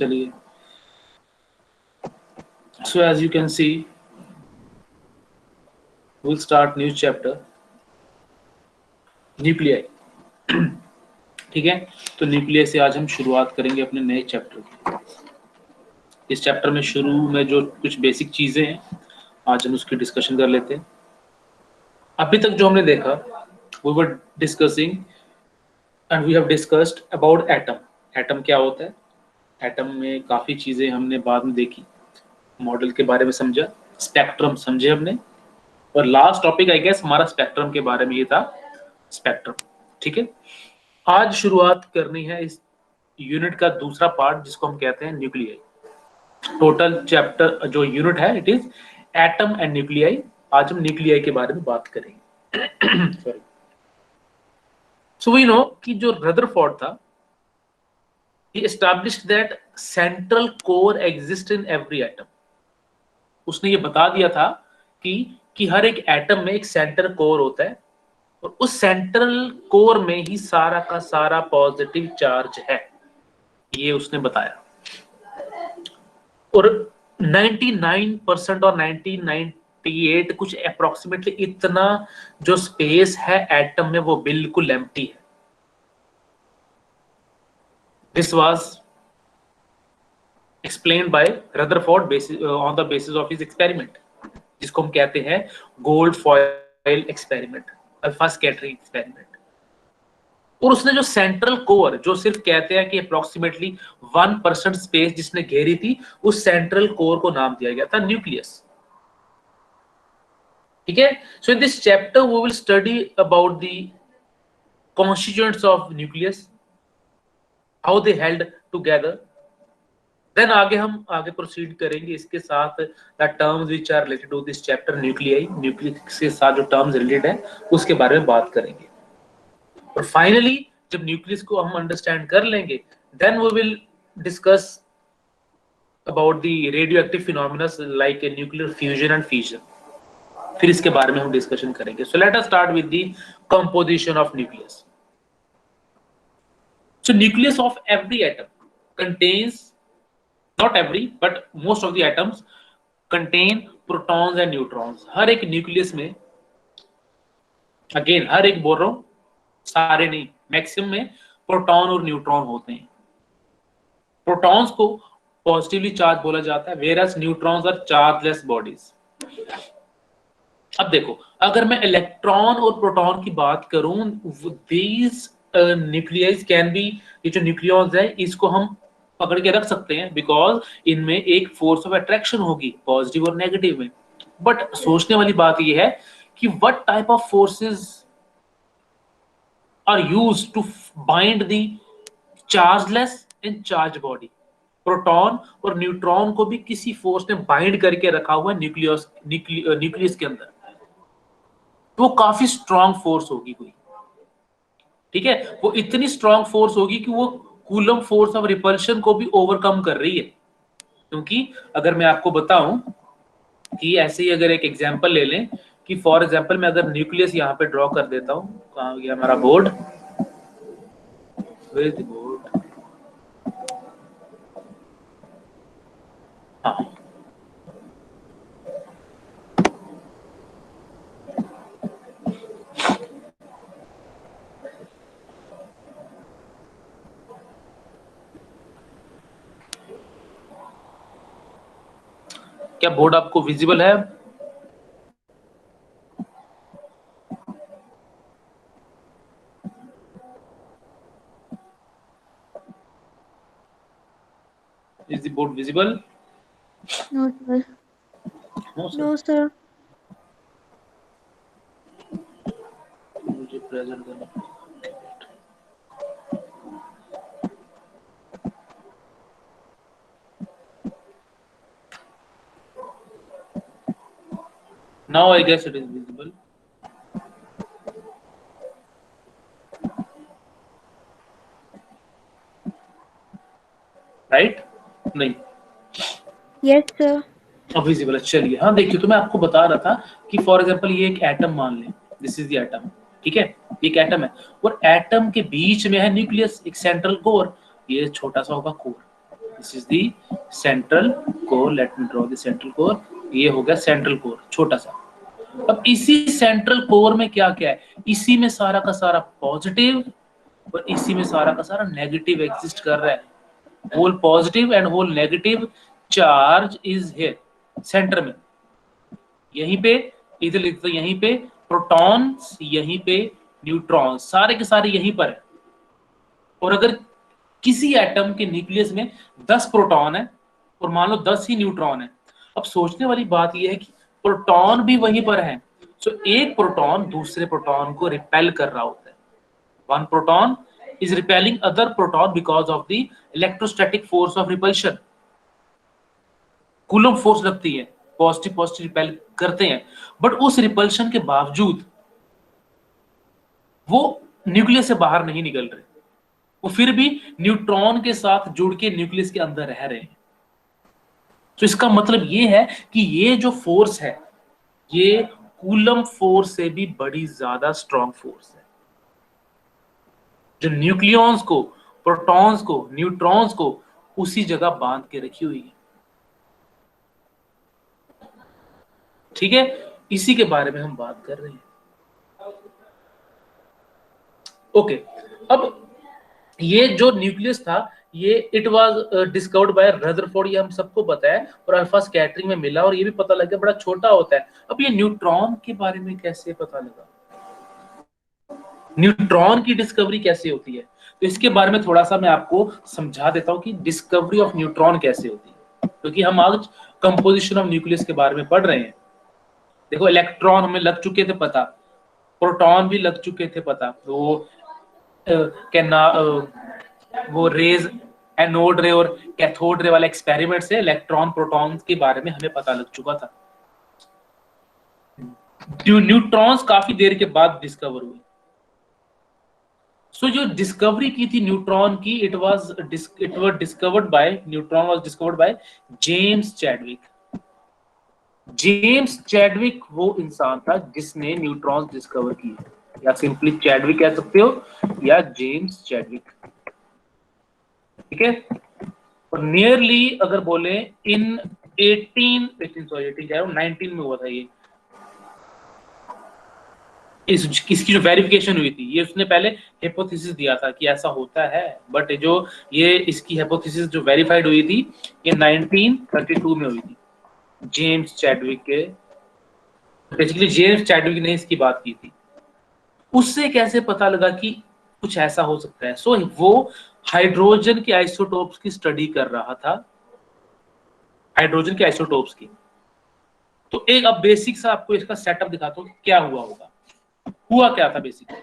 चलिए, so as you can see we'll start new chapter nuclei. ठीक है, तो न्यूक्लियस से आज हम शुरुआत करेंगे अपने नए चैप्टर की। इस चैप्टर में शुरू में जो कुछ बेसिक चीजें हैं आज हम उसकी डिस्कशन कर लेते हैं। अभी तक जो हमने देखा we were discussing and we have discussed about atom। Atom क्या होता है, एटम में काफी चीजें हमने बाद में देखी, मॉडल के बारे में समझा, स्पेक्ट्रम समझे हमने, और लास्ट टॉपिक आई गेस हमारा स्पेक्ट्रम के बारे में ही था, स्पेक्ट्रम। ठीक है, आज शुरुआत करनी है इस यूनिट का दूसरा पार्ट जिसको हम कहते हैं न्यूक्लियाई। टोटल चैप्टर जो यूनिट है it is atom and nuclei. आज हम न्यूक्लियाई के बारे में बात करेंगे। सॉरी। सो वी नो कि जो रदरफोर्ड था he established that central core exists in every atom। उसने ये बता दिया था कि हर एक एटम में एक सेंट्रल कोर होता है और उस सेंट्रल कोर में ही सारा का सारा पॉजिटिव चार्ज है, ये उसने बताया। और 99% और 1998 कुछ अप्रोक्सीमेटली इतना जो स्पेस है एटम में वो बिल्कुल एम्प्टी है। This was explained by Rutherford on the basis of his experiment, जिसको हम कहते हैं gold foil experiment, alpha scattering experiment. और उसने जो सेंट्रल कोर, जो सिर्फ कहते हैं कि अप्रोक्सीमेटली 1% स्पेस जिसने घेरी थी, उस सेंट्रल कोर को नाम दिया गया था न्यूक्लियस। ठीक है, so in this chapter we will study about the constituents of nucleus, how they held together. Then हम आगे प्रोसीड करेंगे इसके साथ the terms which are related to this chapter nuclei, nucleus के साथ जो टर्म्स रिलेटेड है उसके बारे में बात करेंगे। और फाइनली जब न्यूक्लियस को हम अंडरस्टैंड कर लेंगे then we will discuss about the radioactive phenomena like nuclear fusion and fission, फिर इसके बारे में हम डिस्कशन करेंगे। So let us start with the composition of nucleus. So nucleus of every atom contains, not every but most of the atoms contain protons and neutrons। हर एक nucleus में, again हर एक बोल रहा हूं, सारे नहीं, मैक्सिमम में प्रोटॉन और न्यूट्रॉन होते हैं। प्रोटॉन्स को पॉजिटिवली चार्ज बोला जाता है, whereas neutrons are chargeless bodies. अब देखो, अगर मैं इलेक्ट्रॉन और प्रोटॉन की बात करूं, दीज न्यूक्लियस कैन बी, ये जो न्यूक्लियॉन्स है इसको हम पकड़ के रख सकते हैं बिकॉज इनमें एक फोर्स ऑफ अट्रैक्शन होगी पॉजिटिव और नेगेटिव में। बट सोचने वाली बात ये है कि what type of forces are used to bind the chargeless and charge body. Proton और न्यूट्रॉन को भी किसी फोर्स ने बाइंड करके रखा हुआ है न्यूक्लियस के अंदर, तो वो काफी स्ट्रॉन्ग फोर्स होगी कोई। ठीक है, वो इतनी स्ट्रॉन्ग फोर्स होगी कि वो कूलम फोर्स ऑफ रिपल्शन को भी ओवरकम कर रही है। क्योंकि अगर मैं आपको बताऊं कि ऐसे ही अगर एक एग्जांपल ले लें कि फॉर एग्जांपल मैं अगर न्यूक्लियस यहाँ पे ड्रॉ कर देता हूं, कहाँ गया हमारा बोर्ड, हाँ, क्या बोर्ड आपको विजिबल है? Is the board visible? No, sir. No, sir. No, sir. मुझे प्रेजेंट करना पड़ेगा। Now I guess it is visible. Right? नहीं, Yes, sir. अब विजिबल है। चलिए, हाँ देखिए, तो मैं आपको बता रहा था कि फॉर एग्जांपल ये एक एटम मान लें, दिस इज द एटम। ठीक है, एक एटम है और एटम के बीच में है न्यूक्लियस, एक सेंट्रल कोर, ये छोटा सा होगा core. This is the central core, let me draw the central core, ये हो गया सेंट्रल कोर छोटा सा। अब इसी सेंट्रल कोर में क्या क्या है, इसी में सारा का सारा पॉजिटिव और इसी में सारा का सारा नेगेटिव एग्जिस्ट कर रहा है। Whole positive and whole negative charge is here centre में, यहीं पे, इधर लिखते हैं यहीं पे प्रोटॉन्स, यहीं पे न्यूट्रॉन्स, सारे के सारे यहीं पर है। और अगर किसी एटम के न्यूक्लियस में 10 प्रोटॉन है और मान लो 10 ही न्यूट्रॉन है, अब सोचने वाली बात यह है कि प्रोटॉन भी वहीं पर है, तो एक प्रोटॉन दूसरे प्रोटॉन को रिपेल कर रहा होता है। One proton is repelling other proton because of the electrostatic force of repulsion. Coulomb force लगती है, पॉजिटिव पॉजिटिव रिपेल करते हैं, बट उस रिपल्शन के बावजूद वो न्यूक्लियस से बाहर नहीं निकल रहे, वो फिर भी न्यूट्रॉन के साथ जुड़ के न्यूक्लियस के अंदर रह रहे हैं। तो इसका मतलब ये है कि ये जो फोर्स है ये कूलम फोर्स से भी बड़ी ज्यादा स्ट्रॉन्ग फोर्स है, जो न्यूक्लियॉन्स को, प्रोटॉन्स को, न्यूट्रॉन्स को उसी जगह बांध के रखी हुई है। ठीक है, इसी के बारे में हम बात कर रहे हैं। ओके, अब ये जो न्यूक्लियस था ये it was discovered by Rutherford, ये हम सबको पता है, और अल्फा स्कैटरिंग में मिला और ये भी पता लग गया बड़ा छोटा होता है। अब ये न्यूट्रॉन के बारे में कैसे पता लगा, न्यूट्रॉन की डिस्कवरी कैसे होती है, तो इसके बारे में थोड़ा सा मैं आपको समझा देता हूं कि डिस्कवरी ऑफ न्यूट्रॉन कैसे होती है, क्योंकि हम आज कंपोजिशन ऑफ न्यूक्लियस के बारे में पढ़ रहे हैं। देखो इलेक्ट्रॉन हमें लग चुके थे पता, प्रोटॉन भी लग चुके थे पता, तो वो रेज, एनोड रे और कैथोड रे वाला एक्सपेरिमेंट से इलेक्ट्रॉन प्रोटॉन के बारे में हमें पता लग चुका था। न्यूट्रॉन्स काफी देर के बाद डिस्कवर हुए। सो जो डिस्कवरी की थी न्यूट्रॉन की, it was discovered by, neutron was discovered by James Chadwick. James Chadwick वो इंसान था जिसने न्यूट्रॉन्स डिस्कवर किए, या सिंपली चैडविक कह सकते हो या जेम्स चैडविक। ठीक है, और नियरली अगर बोले इन 19 में हुआ था ये, इसकी जो वेरिफिकेशन हुई थी, ये उसने पहले हाइपोथेसिस दिया था कि ऐसा होता है, बट जो ये इसकी हाइपोथेसिस जो वेरीफाइड हुई थी ये 1932 में हुई थी, जेम्स चैडविक के, बेसिकली जेम्स चैडविक ने इसकी बात की थी। उससे कैसे पता लगा कि कुछ ऐसा हो सकता है, सो वो हाइड्रोजन के आइसोटोप्स की स्टडी कर रहा था, हाइड्रोजन के आइसोटोप्स की। तो एक अब बेसिक सा आपको इसका सेटअप दिखाता हूँ क्या हुआ होगा। हुआ क्या था बेसिकली,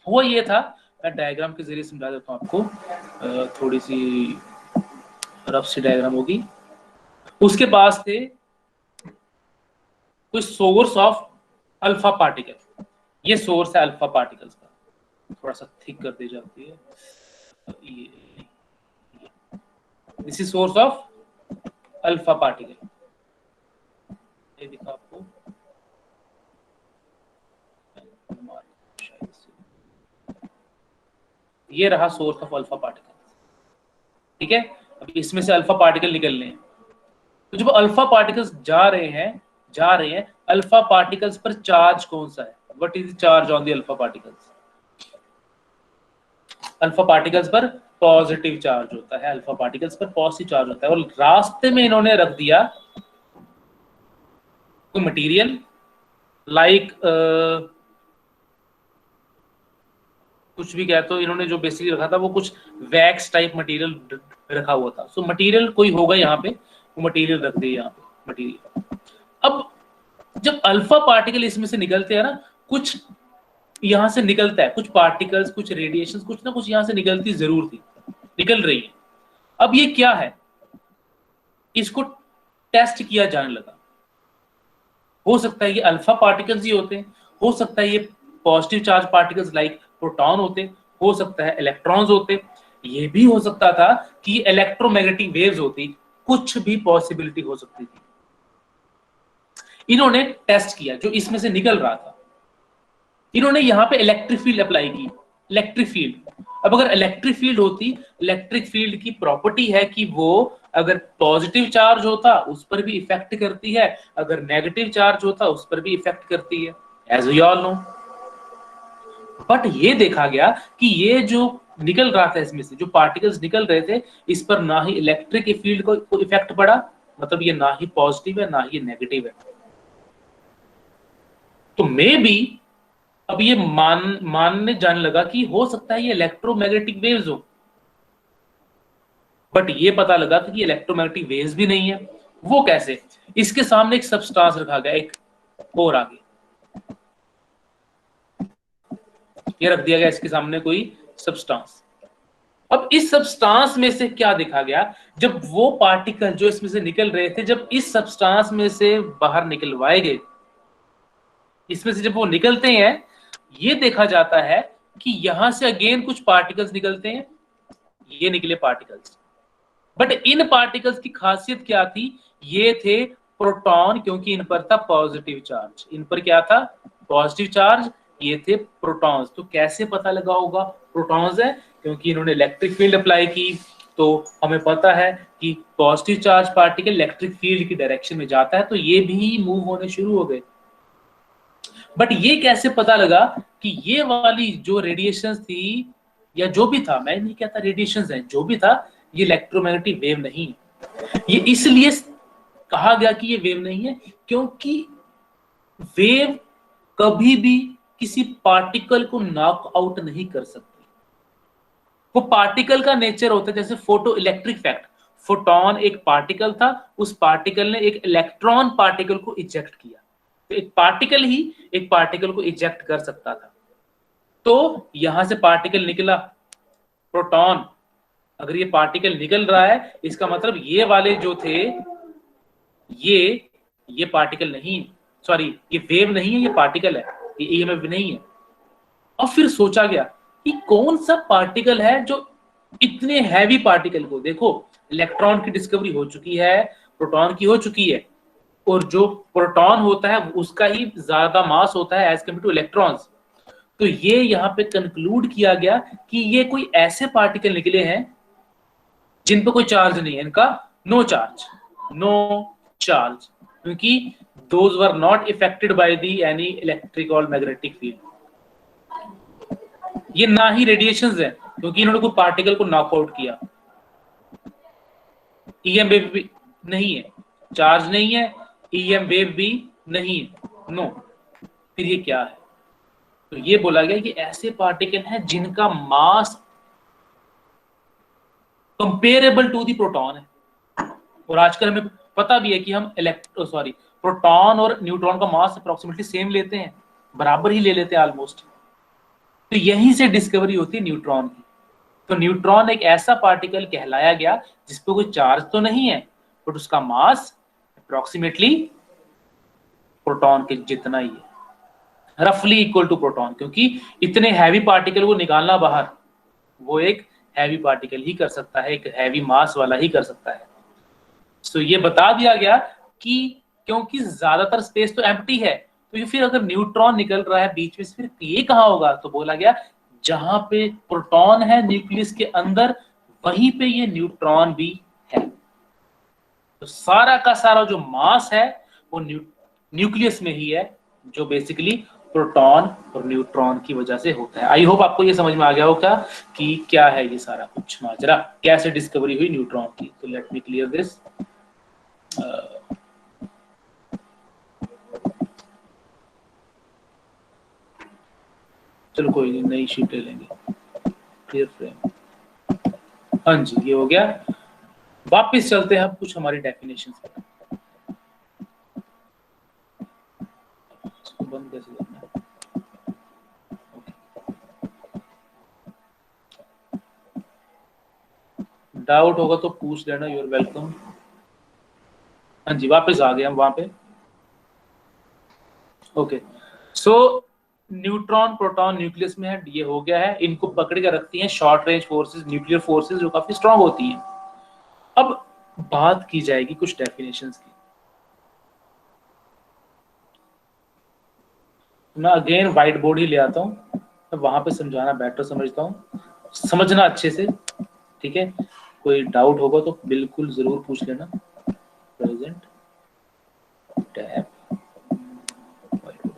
हुआ ये था, मैं डायग्राम के जरिए समझा देता हूँ आपको, थोड़ी सी रफ सी डायग्राम होगी। उसके पास थे कोई सोर्स ऑफ अल्फा पार्टिकल, ये सोर्स है अल्फा पार्टिकल्स का, थोड़ा सा थिक कर दी जाती है, this is source of alpha particle, ये दिखा आपको, ये रहा सोर्स ऑफ अल्फा पार्टिकल। ठीक है, अब इसमें से अल्फा पार्टिकल निकलने हैं, तो जब अल्फा पार्टिकल्स जा रहे हैं अल्फा पार्टिकल्स पर चार्ज कौन सा है, what is the charge on the alpha particles, alpha particles पर पॉजिटिव चार्ज होता है, अल्फा पार्टिकल्स पर पॉजिटिव चार्ज होता है। और रास्ते में इन्होंने रख दिया कोई मटेरियल लाइक कुछ भी कहते हो, इन्होंने जो बेसिकली रखा था वो कुछ वैक्स टाइप मटेरियल रखा हुआ था। सो मटेरियल कोई होगा यहाँ पे, वो मटेरियल रख दिया यहाँ पे मटेरियल। अब जब अल्फा पार्टिकल इसमें से निकलते हैं ना, कुछ यहां से निकलता है, कुछ पार्टिकल्स, कुछ रेडिएशन, कुछ ना कुछ यहां से निकलती जरूर थी, निकल रही है। अब ये क्या है, इसको टेस्ट किया जाने लगा। हो सकता है ये अल्फा पार्टिकल्स ही होते हैं, हो सकता है ये positive charge particles like proton होते, हो सकता है इलेक्ट्रॉन्स होते, ये भी हो सकता था कि इलेक्ट्रोमैग्नेटिक वेव्स होती, कुछ भी पॉसिबिलिटी हो सकती थी। इन्होंने टेस्ट किया जो इसमें से निकल रहा था, इन्होंने यहां पे इलेक्ट्रिक फील्ड अप्लाई की, इलेक्ट्रिक फील्ड। अब अगर इलेक्ट्रिक फील्ड होती, इलेक्ट्रिक फील्ड की प्रॉपर्टी है कि वो अगर पॉजिटिव चार्ज होता उस पर भी इफेक्ट करती है, अगर नेगेटिव चार्ज होता उस पर भी इफेक्ट करती है, as we all know. But ये देखा गया कि ये जो निकल रहा था इसमें से जो पार्टिकल्स निकल रहे थे, इस पर ना ही इलेक्ट्रिक फील्ड को इफेक्ट पड़ा, मतलब ये ना ही पॉजिटिव है ना ही नेगेटिव है। तो मे बी अब ये मानने जाने लगा कि हो सकता है ये इलेक्ट्रोमैग्नेटिक वेव्स हो, बट ये पता लगा कि ये इलेक्ट्रोमैग्नेटिक वेव्स भी नहीं है। वो कैसे? इसके सामने एक सब्सटेंस रखा गया, एक और आगे ये रख दिया गया इसके सामने कोई सब्सटेंस। अब इस सब्सटेंस में से क्या देखा गया, जब वो पार्टिकल जो इसमें से निकल रहे थे, जब इस सब्सटेंस में से बाहर निकलवाए गए, इसमें से जब वो निकलते हैं, ये देखा जाता है कि यहां से अगेन कुछ पार्टिकल्स निकलते हैं, ये निकले पार्टिकल्स। बट इन पार्टिकल्स की खासियत क्या थी? ये थे प्रोटॉन, क्योंकि इन पर था पॉजिटिव चार्ज। इन पर क्या था? Positive charge. ये थे प्रोटॉन्स। तो कैसे पता लगा होगा प्रोटॉन्स है? क्योंकि इन्होंने इलेक्ट्रिक फील्ड अप्लाई की, तो हमें पता है कि positive charge particle electric field की डायरेक्शन में जाता है, तो ये भी मूव होने शुरू हो गए। बट ये कैसे पता लगा कि ये वाली जो रेडिएशन थी या जो भी था, मैं नहीं कहता रेडिएशन है, जो भी था, ये इलेक्ट्रोमैग्नेटिक वेव नहीं है। ये इसलिए कहा गया कि ये वेव नहीं है क्योंकि वेव कभी भी किसी पार्टिकल को नॉक आउट नहीं कर सकती। वो पार्टिकल का नेचर होता है, जैसे फोटो इलेक्ट्रिक इफेक्ट। फोटोन एक पार्टिकल था, उस पार्टिकल ने एक इलेक्ट्रॉन पार्टिकल को इजेक्ट किया, तो एक पार्टिकल ही एक पार्टिकल को इजेक्ट कर सकता था। तो यहां से पार्टिकल निकला, प्रोटॉन। अगर ये पार्टिकल निकल रहा है, इसका मतलब ये वाले जो थे, ये पार्टिकल नहीं, सॉरी ये वेव नहीं है, ये पार्टिकल है, ये ईएमएफ नहीं है। और फिर सोचा गया कि कौन सा पार्टिकल है जो इतने हैवी पार्टिकल को, देखो इलेक्ट्रॉन की डिस्कवरी हो चुकी है, प्रोटॉन की हो चुकी है, और जो प्रोटॉन होता है उसका ही ज्यादा मास होता है एज कम्पेयर टू इलेक्ट्रॉन्स। तो ये यहाँ पे कंक्लूड किया गया कि ये कोई ऐसे पार्टिकल निकले हैं जिन पे कोई चार्ज नहीं है, इनका नो चार्ज, क्योंकि those were not affected by the any electric और मैग्नेटिक फील्ड। ये ना ही रेडिएशंस है क्योंकि इन्होंने कोई पार्टिकल को नॉकआउट किया। ईएम वेव भी नहीं है, चार्ज नहीं है, ईएम वेव भी नहीं है, नो। फिर ये क्या है? तो ये बोला गया कि ऐसे पार्टिकल हैं जिनका मास कंपेरेबल टू दी प्रोटॉन है। और आजकल हमें पता भी है कि हम प्रोटॉन और न्यूट्रॉन का मास अप्रोक्सीमेटली सेम लेते हैं, बराबर ही ले लेते हैं ऑलमोस्ट। तो यहीं से डिस्कवरी होती है न्यूट्रॉन की। तो न्यूट्रॉन एक ऐसा पार्टिकल कहलाया गया जिसपे कोई चार्ज तो नहीं है, बट उसका मास अप्रोक्सीमेटली प्रोटॉन के जितना ही है, रफली इक्वल टू प्रोटॉन। क्योंकि इतने हैवी पार्टिकल को निकालना बाहर, वो एक हैवी पार्टिकल ही कर सकता है, एक हैवी मास वाला ही कर सकता है। तो ये बता दिया गया कि क्योंकि ज्यादातर स्पेस तो एम्प्टी है, तो ये फिर अगर न्यूट्रॉन निकल रहा है बीच में, फिर ये कहाँ होगा? तो बोला गया जहां पे प्रोटॉन है न्यूक्लियस के अंदर, वहीं पे ये न्यूट्रॉन भी है। तो सारा का सारा जो मास है वो न्यूक्लियस में ही है, जो बेसिकली प्रोटॉन और न्यूट्रॉन की वजह से होता है। आई होप आपको ये समझ में आ गया होगा कि क्या है ये सारा कुछ माजरा, कैसे डिस्कवरी हुई न्यूट्रॉन की। तो लेट मी क्लियर दिस। चलो कोई नहीं, नई शीट ले लेंगे। क्लियर फ्रेम, हाँ जी ये हो गया। वापस चलते हैं अब कुछ हमारी डेफिनेशंस पर। इसको बंद कैसे करना है? डाउट होगा तो पूछ लेना, यू आर वेलकम। हाँ जी वापस आ गए हम वहां पे। ओके, सो न्यूट्रॉन प्रोटॉन न्यूक्लियस में है, ये हो गया है। इनको पकड़ के रखती हैं short range forces, nuclear forces, जो काफी स्ट्रांग होती हैं। अब बात की जाएगी कुछ डेफिनेशंस की। मैं अगेन व्हाइट बोर्ड ही ले आता हूँ, वहां पे समझाना बेटर समझता हूँ। समझना अच्छे से, ठीक है। कोई डाउट होगा तो बिल्कुल जरूर पूछ लेना। Present tab,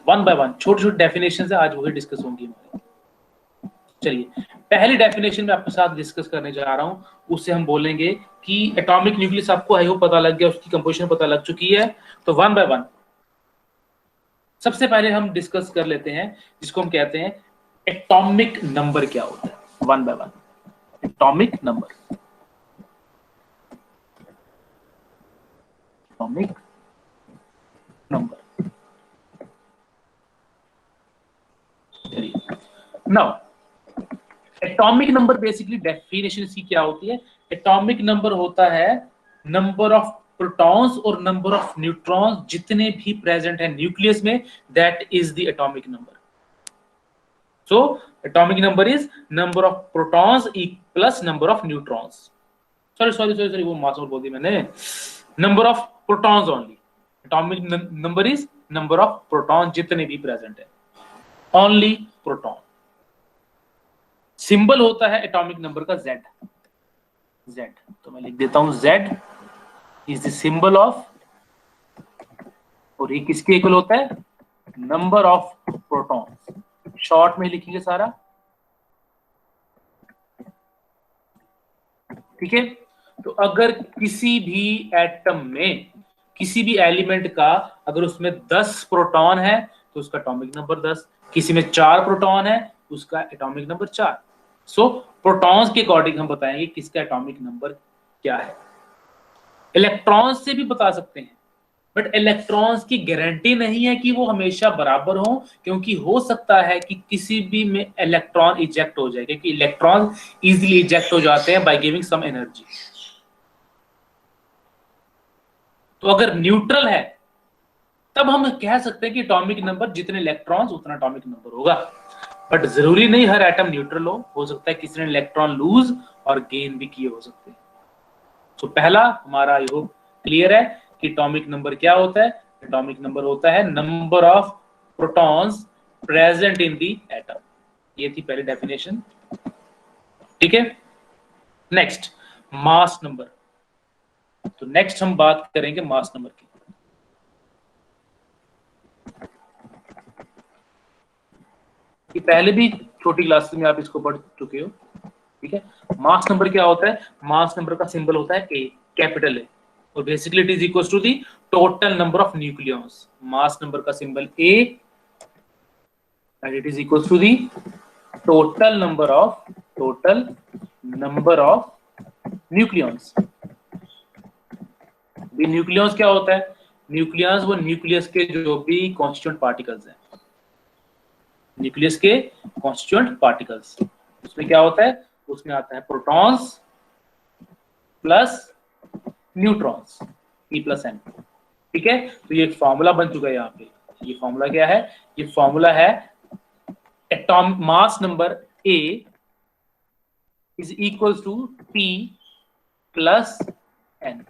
one by one छोटे छोटे डेफिनेशन है, आज वही डिस्कस होंगी हमारी। चलिए पहली डेफिनेशन में आपके साथ डिस्कस करने जा रहा हूं, उससे हम बोलेंगे कि एटॉमिक न्यूक्लियस आपको आई होप पता लग गया, उसकी कंपोजिशन पता लग चुकी है। तो वन बाय वन सबसे पहले हम डिस्कस कर लेते हैं जिसको हम कहते हैं एटॉमिक नंबर क्या होता है। One by one atomic number, atomic number. Now atomic number basically definition इसकी क्या होती है? एटॉमिक नंबर होता है नंबर ऑफ प्रोटॉन्स और नंबर ऑफ न्यूट्रॉन्स जितने भी प्रेजेंट है न्यूक्लियस में, that is the atomic number. So atomic number is number of protons plus number of neutrons. Sorry वो मास बोल दी मैंने, number of protons only. Atomic number is number of proton जितने भी present है, ओनली प्रोटॉन। सिंबल होता है atomic number का Z। Z तो मैं लिख देता हूं Z is the symbol of, और ये किसके इक्वल होता है? Number of protons. शॉर्ट में लिखेंगे सारा, ठीक है। तो अगर किसी भी एटम में किसी भी एलिमेंट का अगर उसमें 10 प्रोटॉन है तो उसका एटॉमिक नंबर 10, किसी में 4 प्रोटॉन है उसका एटॉमिक नंबर 4। सो प्रोटॉन्स के अकॉर्डिंग हम बताएंगे किसका एटॉमिक नंबर क्या है। इलेक्ट्रॉन्स से भी बता सकते हैं, बट इलेक्ट्रॉन्स की गारंटी नहीं है कि वो हमेशा बराबर हो, क्योंकि हो सकता है कि किसी भी में इलेक्ट्रॉन इजेक्ट हो जाए, क्योंकि इलेक्ट्रॉन इजीली इजेक्ट हो जाते हैं बाय गिविंग सम एनर्जी। तो अगर न्यूट्रल है तब हम कह सकते हैं कि एटॉमिक नंबर जितने इलेक्ट्रॉन्स उतना एटॉमिक नंबर होगा, बट जरूरी नहीं हर एटम न्यूट्रल हो सकता है किसी ने इलेक्ट्रॉन लूज और गेन भी किए हो सकते हैं। तो पहला हमारा आई होप क्लियर है कि एटॉमिक नंबर क्या होता है। एटॉमिक नंबर होता है number of protons present in the atom. ये थी पहली डेफिनेशन, ठीक है। नेक्स्ट मास नंबर। तो नेक्स्ट हम बात करेंगे मास नंबर की। कि पहले भी छोटी क्लासेस में आप इसको पढ़ चुके हो, ठीक है। मास नंबर क्या होता है? मास नंबर का सिंबल होता है ए, कैपिटल ए, और basically it is equal to the total number of nucleons. Mass number का symbol A and it is equal to the total number of nucleons. भी न्यूक्लियॉन्स क्या होता है? न्यूक्लियॉन्स वो न्यूक्लियस के जो भी कॉन्स्टिट्यूएंट पार्टिकल्स हैं, न्यूक्लियस के कॉन्स्टिट्यूएंट पार्टिकल्स, उसमें क्या होता है? उसमें आता है protons plus neutrons, E plus N, ठीक है। तो ये फॉर्मूला बन चुका है यहाँ पे। ये फॉर्मूला क्या है? ये फॉर्मूला है atomic mass number A is equals to P plus N,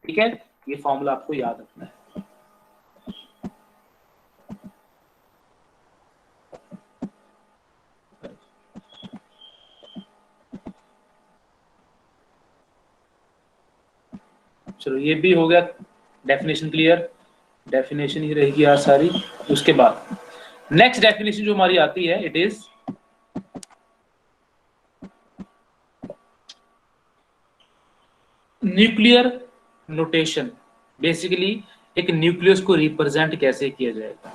ठीक है। ये फॉर्मूला आपको याद रखना है। चलो ये भी हो गया डेफिनेशन क्लियर। डेफिनेशन ही रहेगी यार सारी। उसके बाद नेक्स्ट डेफिनेशन जो हमारी आती है, it is nuclear notation. Basically एक न्यूक्लियस को रिप्रेजेंट कैसे किया जाएगा।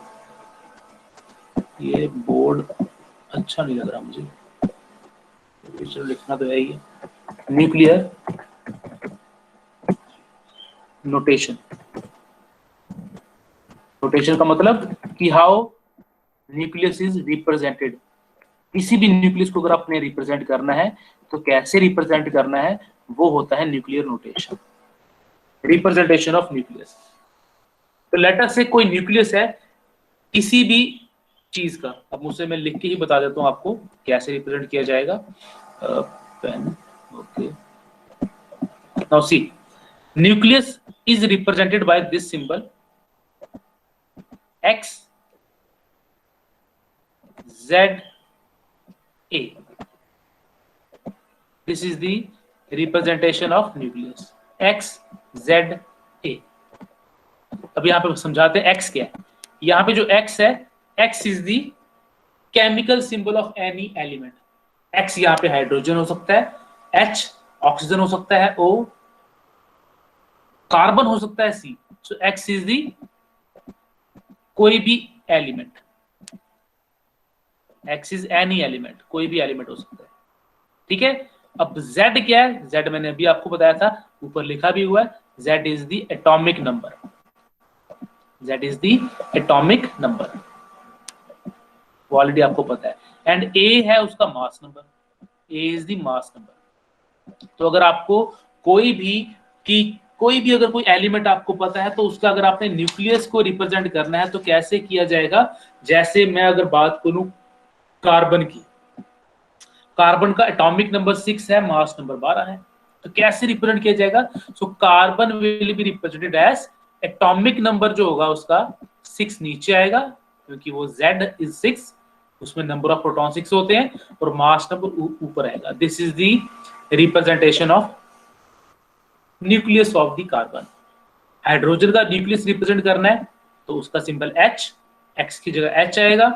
ये बोर्ड अच्छा नहीं लग रहा मुझे, चलो लिखना तो है ही। न्यूक्लियर नोटेशन, नोटेशन का मतलब कि हाउ न्यूक्लियस इज रिप्रेजेंटेड। किसी भी न्यूक्लियस को अगर आपने रिप्रेजेंट करना है तो कैसे रिप्रेजेंट करना है, वो होता है nuclear notation, representation of nucleus. तो लेटर से कोई न्यूक्लियस है किसी भी चीज का, अब मुझसे मैं लिख के ही बता देता हूं आपको कैसे रिप्रेजेंट किया जाएगा। Pen, okay. Now see, nucleus is represented by this symbol X Z A, this is the representation of nucleus X Z A. अब यहाँ पे समझाते हैं एक्स क्या है। यहाँ पे जो एक्स है, x is the chemical symbol of any element. X यहाँ पे हाइड्रोजन हो सकता है, एच ऑक्सीजन हो सकता है, ओ कार्बन हो सकता है, सी। सो एक्स इज दी कोई भी element, x is any element, कोई भी एलिमेंट हो सकता है। ठीक है। अब जेड क्या है? जेड मैंने अभी आपको बताया था, ऊपर लिखा भी हुआ है, Z is the atomic number, Z is the atomic number, वो ऑलरेडी आपको पता है। एंड ए है उसका mass number, A is the mass number. तो अगर आपको कोई भी अगर कोई एलिमेंट आपको पता है, तो उसका अगर आपने न्यूक्लियस को रिप्रेजेंट करना है तो कैसे किया जाएगा? जैसे मैं अगर बात करूं कार्बन की, कार्बन का एटॉमिक नंबर 6 है, मास नंबर 12 है, तो कैसे रिप्रेजेंट किया जाएगा? So carbon will be represented as atomic number जो होगा उसका 6 नीचे आएगा, क्योंकि वो Z इज 6, उसमें नंबर ऑफ प्रोटॉन 6 होते हैं, और मास नंबर ऊपर आएगा। This is the representation of nucleus of the carbon. Hydrogen का न्यूक्लियस रिप्रेजेंट करना है तो उसका सिंबल H, X की जगह H आएगा,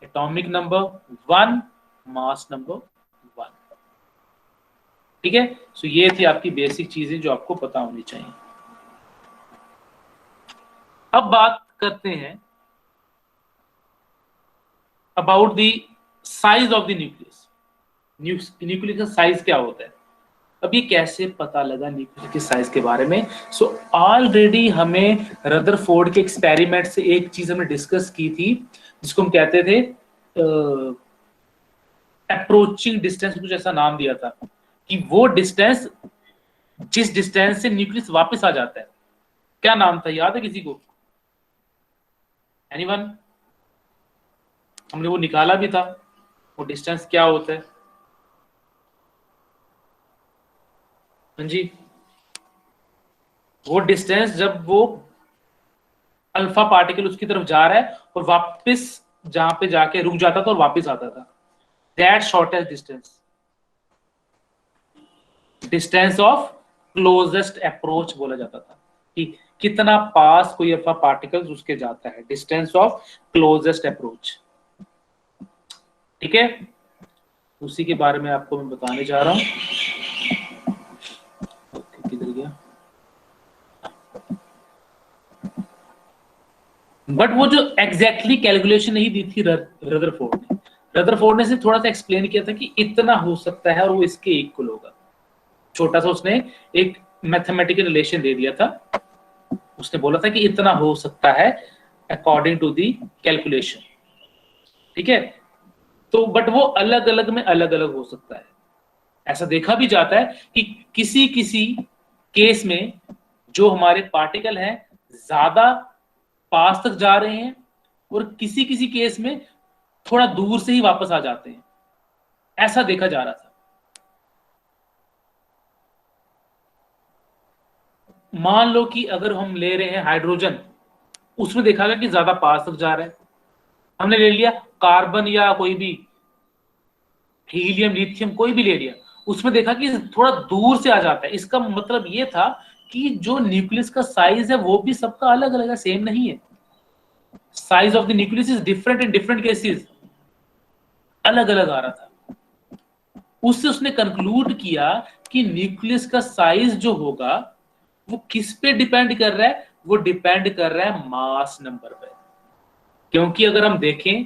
एटॉमिक नंबर 1, मास नंबर 1। ठीक है। सो ये थी आपकी बेसिक चीजें जो आपको पता होनी चाहिए। अब बात करते हैं about the size of the nucleus. Nucleus का साइज क्या होता है? अब ये कैसे पता लगा न्यूक्लियस के साइज के बारे में? सो ऑलरेडी हमें रदरफोर्ड के एक्सपेरिमेंट से एक चीज हमने डिस्कस की थी, जिसको हम कहते थे अप्रोचिंग डिस्टेंस, कुछ ऐसा नाम दिया था, कि वो डिस्टेंस, जिस डिस्टेंस से न्यूक्लियस वापस आ जाता है, क्या नाम था? याद है किसी को? एनीवन? हमने वो निकाला भी था, वो डिस्टेंस क्या होता है? हाँ जी, वो डिस्टेंस जब वो अल्फा पार्टिकल उसकी तरफ जा रहा है और वापस जहां पे जाके रुक जाता था और वापस आता था, that shortest distance, distance of closest approach बोला जाता था, कि कितना पास कोई अल्फा पार्टिकल उसके जाता है, डिस्टेंस ऑफ क्लोजेस्ट अप्रोच। ठीक है, उसी के बारे में आपको मैं बताने जा रहा हूं। किधर गया? बट वो जो एग्जैक्टली कैलकुलेशन नहीं दी थी रदरफोर्ड ने, रदरफोर्ड ने सिर्फ थोड़ा सा एक्सप्लेन किया था कि इतना हो सकता है और वो इसके इक्वल होगा। छोटा सा उसने एक मैथमेटिकल रिलेशन दे दिया था, उसने बोला था कि इतना हो सकता है अकॉर्डिंग टू दी कैलकुलेशन। ठीक है। तो बट वो अलग अलग में अलग अलग हो सकता है। ऐसा देखा भी जाता है कि किसी किसी केस में जो हमारे पार्टिकल हैं ज्यादा पास तक जा रहे हैं, और किसी किसी केस में थोड़ा दूर से ही वापस आ जाते हैं, ऐसा देखा जा रहा था। मान लो कि अगर हम ले रहे हैं हाइड्रोजन, उसमें देखा गया कि ज्यादा पास तक जा रहा है। हमने ले लिया कार्बन या कोई भी हीलियम लिथियम कोई भी ले लिया, उसमें देखा कि थोड़ा दूर से आ जाता है। इसका मतलब ये था कि जो न्यूक्लियस का साइज है वो भी सबका अलग अलग है, सेम नहीं है। Size of the nucleus is different in different cases, अलग अलग आ रहा था। उससे उसने कंक्लूड किया कि न्यूक्लियस का साइज जो होगा वो किस पे डिपेंड कर रहा है? वो डिपेंड कर रहा है मास नंबर पे। क्योंकि अगर हम देखें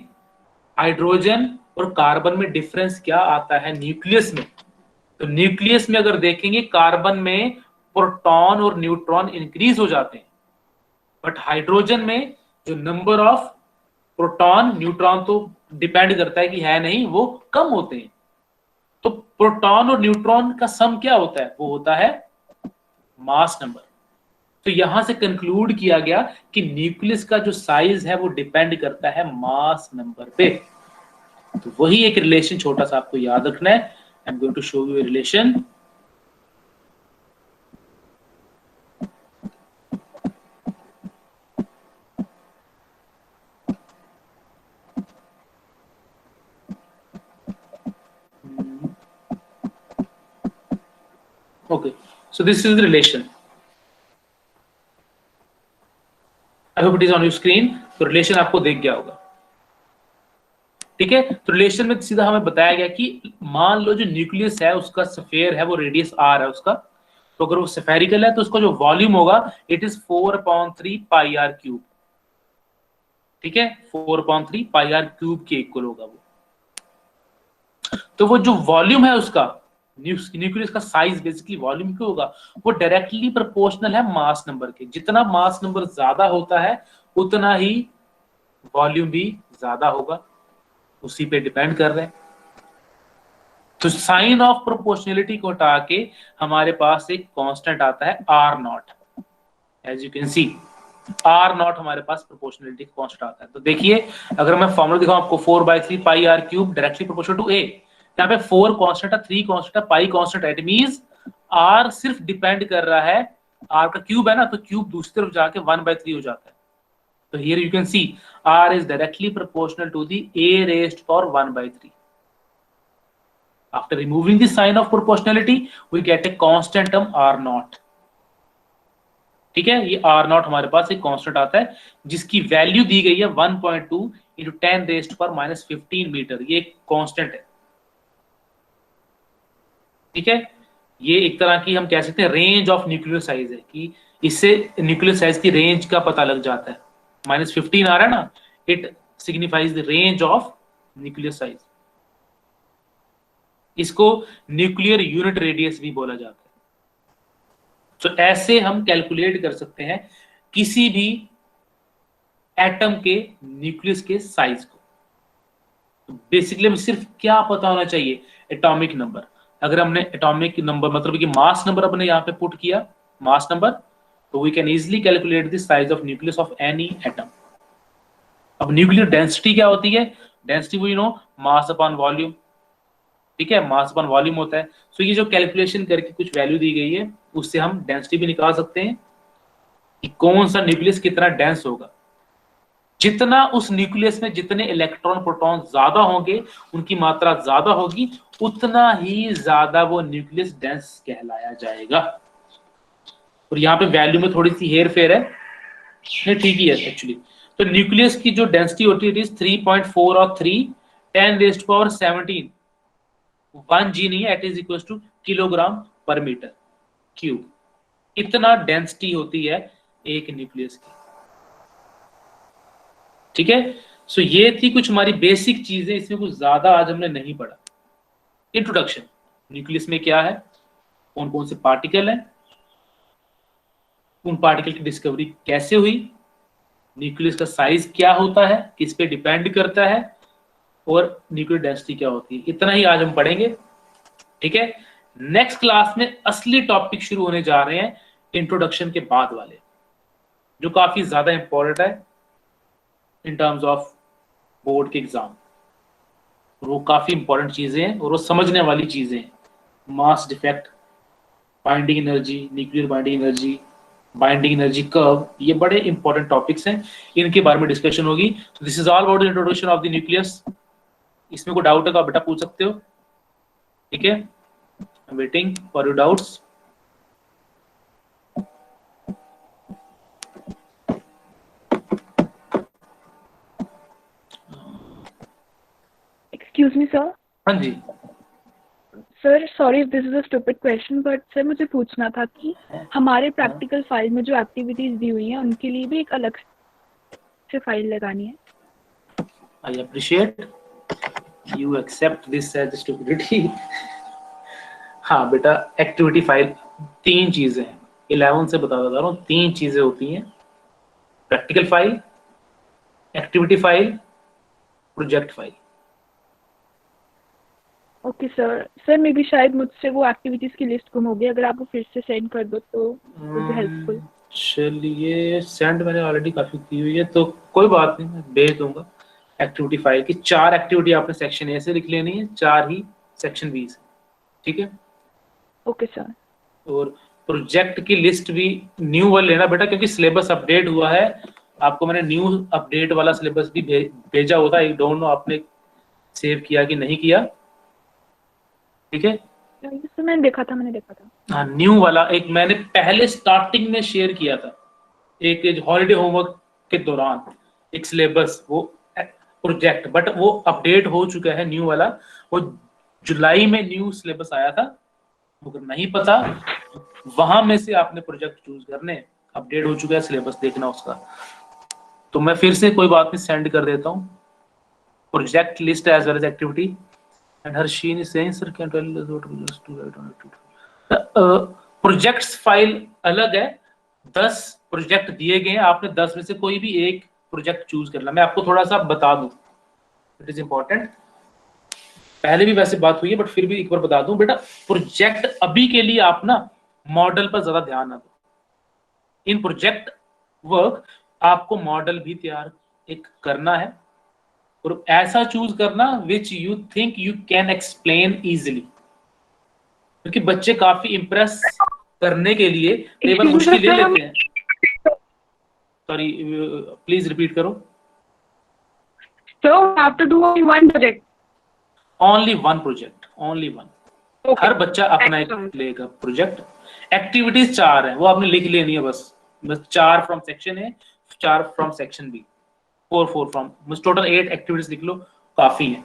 हाइड्रोजन और कार्बन में डिफरेंस क्या आता है न्यूक्लियस में, तो न्यूक्लियस में अगर देखेंगे कार्बन में प्रोटॉन और न्यूट्रॉन इंक्रीज हो जाते हैं, बट हाइड्रोजन में जो नंबर ऑफ प्रोटॉन न्यूट्रॉन तो डिपेंड करता है कि है नहीं, वो कम होते हैं। तो प्रोटॉन और न्यूट्रॉन का सम क्या होता है? वो होता है मास नंबर। तो यहां से कंक्लूड किया गया कि न्यूक्लियस का जो साइज है वो डिपेंड करता है मास नंबर पे। तो वही एक रिलेशन छोटा सा आपको याद रखना है। I am going to show you a relation. Okay, so this is the relation. I hope it is on your screen. तो रिलेशन आपको देख गया होगा, ठीक है। तो रिलेशन में सीधा हमें बताया गया कि मान लो जो न्यूक्लियस है उसका स्फीयर है, वो रेडियस r है उसका, तो अगर वो स्फेरिकल है तो उसका जो वॉल्यूम होगा it is 4/3 pi r cube, ठीक है। 4/3 पाई r क्यूब के इक्वल होगा वो। तो वो जो वॉल्यूम है उसका, न्यूक्लियस का साइज बेसिकली वॉल्यूम क्यों होगा, वो डायरेक्टली प्रोपोर्शनल है मास नंबर के। जितना मास नंबर ज्यादा होता है उतना ही वॉल्यूम भी ज्यादा होगा, उसी पे डिपेंड कर रहे हैं। तो साइन ऑफ प्रोपोर्शनलिटी को हटा के हमारे पास एक कांस्टेंट आता है R naught. As you can see R naught हमारे पास प्रोपोर्शनलिटी कांस्टेंट आता है। तो देखिए अगर मैं फॉर्मूला दिखाऊं आपको, 4/3 pi r cube directly proportional to a. यहाँ पे 4 कांस्टेंट है, 3 कांस्टेंट है, पाई कांस्टेंट है। इट मींस आर सिर्फ डिपेंड कर रहा है, आर का क्यूब है ना, तो क्यूब दूसरी तरफ जाके 1/3 हो जाता है। तो here you can see R is directly proportional to the a raised power 1/3. After removing the sign of proportionality, we get a constant term r naught. ठीक है, ये r naught हमारे पास एक कांस्टेंट आता है जिसकी वैल्यू दी गई है 1.2 into 10 raised to power -15 metre. ये एक कांस्टेंट है, ठीक है। ये एक तरह की हम कह सकते हैं रेंज ऑफ न्यूक्लियर साइज है, कि इससे न्यूक्लियर साइज की रेंज का पता लग जाता है। -15 आ रहा है ना, it signifies the range of nuclear size. इसको न्यूक्लियर यूनिट रेडियस भी बोला जाता है। तो ऐसे हम कैलकुलेट कर सकते हैं किसी भी एटम के न्यूक्लियस के साइज को। तो बेसिकली हमें सिर्फ क्या पता होना चाहिए, एटॉमिक नंबर। अगर हमने एटॉमिक नंबर मतलब कि मास नंबर अपने यहाँ पे पुट किया, मास नंबर, तो we can easily calculate the size of nucleus of any atom. अब न्यूक्लियर डेंसिटी क्या होती है, डेंसिटी वो you know mass upon volume, ठीक है, मास अपॉन वॉल्यूम होता है। सो ये जो कैलकुलेशन करके कुछ वैल्यू दी गई है उससे हम डेंसिटी भी निकाल सकते हैं कि कौन सा न्यूक्लियस कितना डेंस होगा। जितना उस न्यूक्लियस में जितने इलेक्ट्रॉन प्रोटॉन ज्यादा होंगे, उनकी मात्रा ज्यादा होगी, उतना ही ज्यादा वो न्यूक्लियस डेंस कहलाया जाएगा। और यहाँ पे वैल्यू में थोड़ी सी हेर फेर है, ठीक ही है एक्चुअली। तो न्यूक्लियस की जो डेंसिटी होती है 3.4 और 3 10 raised to power 17, 1 g नहीं है, it is equal to kilogram per metre cube. इतना डेंसिटी होती है एक न्यूक्लियस की, ठीक है। सो ये थी कुछ हमारी बेसिक चीजें, इसमें कुछ ज्यादा आज हमने नहीं पढ़ा। इंट्रोडक्शन, न्यूक्लियस में क्या है, कौन कौन से पार्टिकल हैं, उन पार्टिकल की डिस्कवरी कैसे हुई, न्यूक्लियस का साइज क्या होता है, किस पे डिपेंड करता है, और न्यूक्लियर डेंसिटी क्या होती है। इतना ही आज हम पढ़ेंगे, ठीक है। नेक्स्ट क्लास में असली टॉपिक शुरू होने जा रहे हैं इंट्रोडक्शन के बाद वाले, जो काफी ज्यादा इंपॉर्टेंट है इन टर्म्स ऑफ बोर्ड के एग्जाम। वो काफी इंपॉर्टेंट चीजें हैं और वो समझने वाली चीजें हैं। Mass defect, binding energy, nuclear binding energy, binding energy curve, ये बड़े इंपॉर्टेंट टॉपिक्स हैं, इनके बारे में डिस्कशन होगी। This is all about the introduction of the nucleus. इसमें कोई डाउट है तो आप बेटा पूछ सकते हो, ठीक है। Waiting for your doubts. Excuse me sir. हाँ जी sir sorry if this is a stupid question, but sir मुझे पूछना था कि हमारे प्रैक्टिकल फाइल में जो एक्टिविटीज दी हुई हैं उनके लिए भी एक अलग से फाइल लगानी है। I appreciate you accept this as stupidity. हाँ बेटा, एक्टिविटी फाइल 3 चीजें हैं, 11 से बता रहा हूँ, 3 चीजें होती हैं, practical file, activity file, project file. Okay sir. Sir मे भी शायद मुझसे वो एक्टिविटीज की लिस्ट गुम हो गई, अगर आप वो फिर से सेंड कर दो तो वुड बी हेल्पफुल। चलिए, सेंड मैंने ऑलरेडी काफी की हुई है, तो कोई बात नहीं, मैं भेज दूंगा। एक्टिविटी फाइल की 4 एक्टिविटी आपने सेक्शन ए से लिख लेनी है, 4 ही सेक्शन बी से, ठीक है। Okay sir. और प्रोजेक्ट की लिस्ट भी न्यू वाला लेना बेटा, क्योंकि सिलेबस अपडेट हुआ है। आपको मैंने न्यू अपडेट वाला सिलेबस भी भेजा हुआ था। आई डोंट नो आपने सेव किया कि नहीं किया, ठीक है। तो मैंने देखा था। हाँ, न्यू वाला एक मैंने पहले स्टार्टिंग में शेयर किया था, एक हॉलीडे होमवर्क के दौरान, एक सिलेबस, वो प्रोजेक्ट, बट वो अपडेट हो चुका है न्यू वाला। वो जुलाई में न्यू सिलेबस आया था, अगर नहीं पता वहां में से आपने प्रोजेक्ट चूज करने, अपडेट हो चुका है सिलेबस, देखना उसका। तो मैं फिर से कोई बात नहीं सेंड कर देता हूँ, project list as well as activity. And Harsheen is saying sir can tell us what we just to write on activity. Projects file अलग है, 10 प्रोजेक्ट दिए गए हैं, आपने 10 में से कोई भी एक प्रोजेक्ट चूज करना। मैं आपको थोड़ा सा बता दूं, इट इज इंपॉर्टेंट, पहले भी वैसे बात हुई है बट फिर भी एक बार बता दूं बेटा, प्रोजेक्ट अभी के लिए आप ना मॉडल पर ज्यादा ध्यान ना दो। इन प्रोजेक्ट वर्क आपको मॉडल भी तैयार एक करना है, और ऐसा चूज करना which you think you can explain easily, क्योंकि बच्चे काफी इंप्रेस करने के लिए कई बार मुश्किल ले लेते हैं। सॉरी, प्लीज रिपीट करो। So we have to do only one project. Only one project, only one. Okay. हर बच्चा अपना एक लेगा प्रोजेक्ट। एक्टिविटीज 4 है, वो आपने लिख लेनी है बस 4 from section A, 4 from section B, 4 from, total 8 activities लिख लो, काफी है।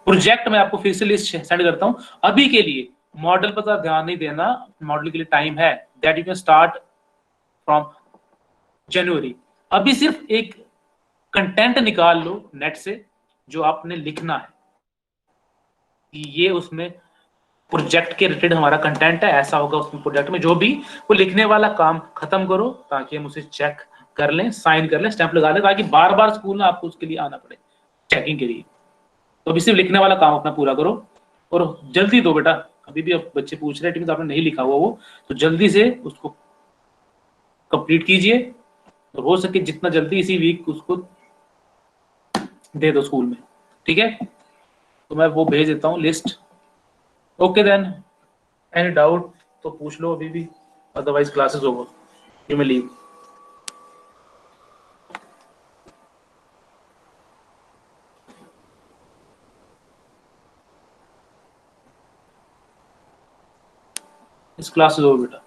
प्रोजेक्ट में आपको फिर से लिस्ट सेंड करता हूं। अभी के लिए मॉडल पर ज्यादा ध्यान नहीं देना, मॉडल के लिए टाइम है, that you can start from January. अभी सिर्फ एक कंटेंट निकाल लो नेट से जो आपने लिखना है, ये उसमें प्रोजेक्ट के रिलेटेड हमारा कंटेंट है, ऐसा होगा उसमें प्रोजेक्ट में, जो भी वो लिखने वाला काम खत्म करो ताकि हम उसे चेक कर लें, साइन कर लें, स्टैंप लगा लें, ताकि बार बार स्कूल में आपको उसके लिए आना पड़े चेकिंग के लिए। तो अभी सिर्फ लिखने वाला काम अपना पूरा करो, और जल्दी दो बेटा। अभी भी अब बच्चे पूछ रहे हैं आपने नहीं लिखा हुआ वो, तो जल्दी से उसको कंप्लीट कीजिए, और हो सके जितना जल्दी इसी वीक उसको दे दो स्कूल में, ठीक है। तो मैं वो भेज देता हूँ list. Okay then, any doubt तो पूछ लो अभी भी, otherwise classes over, you may leave. इस क्लास इज ओवर बेटा।